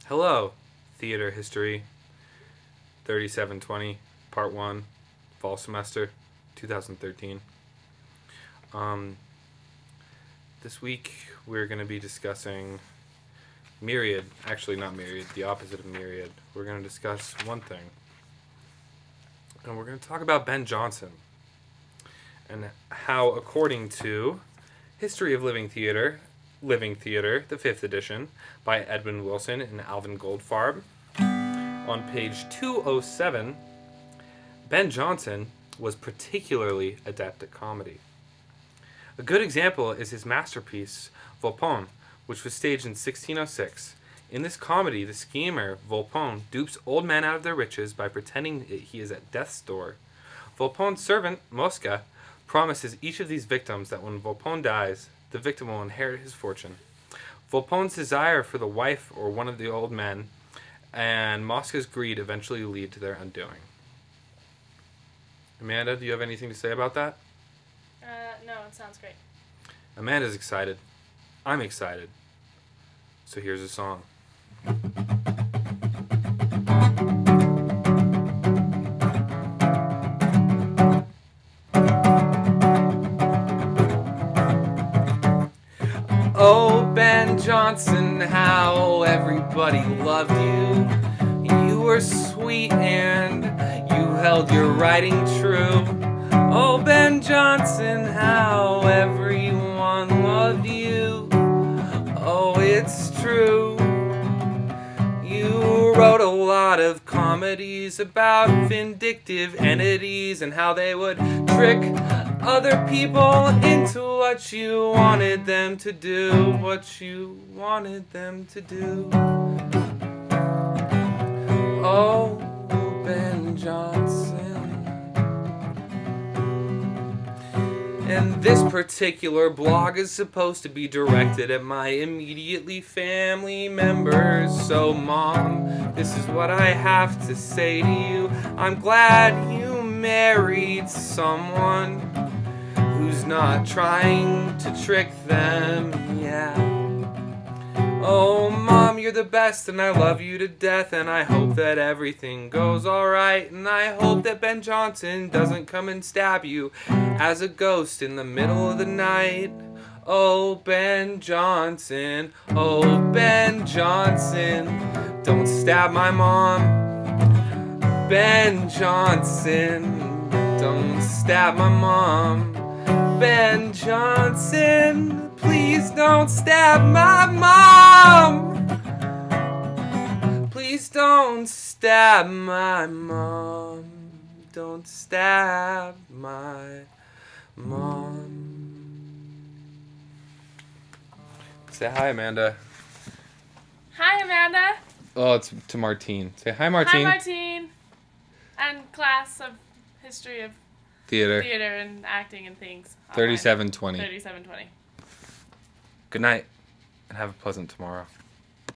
Hello, Theater History 3720, Part 1, Fall Semester, 2013. This week we're going to be discussing Myriad. Actually, not Myriad, the opposite of Myriad. We're going to discuss one thing. And we're going to talk about Ben Jonson and how, according to History of Living Theater, the 5th edition, by Edwin Wilson and Alvin Goldfarb, on page 207, Ben Jonson was particularly adept at comedy. A good example is his masterpiece, Volpone, which was staged in 1606. In this comedy, the schemer, Volpone, dupes old men out of their riches by pretending he is at death's door. Volpone's servant, Mosca, promises each of these victims that when Volpone dies, the victim will inherit his fortune. Volpone's desire for the wife or one of the old men and Mosca's greed eventually lead to their undoing. Amanda, do you have anything to say about that? No, it sounds great. Amanda's excited. I'm excited. So here's a song. Oh, Ben Jonson, how everybody loved you. You were sweet and you held your writing true. Oh, Ben Jonson, how everyone loved you. Oh, it's true. You wrote a lot of comedies about vindictive entities and how they would trick other people into what you wanted them to do. What you wanted them to do. Oh, Ben Jonson. And this particular blog is supposed to be directed at my immediately family members. So, Mom, this is what I have to say to you. I'm glad you married someone who's not trying to trick them, yeah. Oh, Mom, you're the best, and I love you to death, and I hope that everything goes alright, and I hope that Ben Jonson doesn't come and stab you as a ghost in the middle of the night. Oh, Ben Jonson, oh, Ben Jonson, don't stab my mom. Ben Jonson, don't stab my mom. Ben Jonson, please don't stab my mom. Please don't stab my mom. Don't stab my mom. Say hi, Amanda. Hi, Amanda. Oh, it's to Martine. Say hi, Martine. Hi, Martine. And class of history of Theater and acting and things. 3720. 3720. Good night, and have a pleasant tomorrow.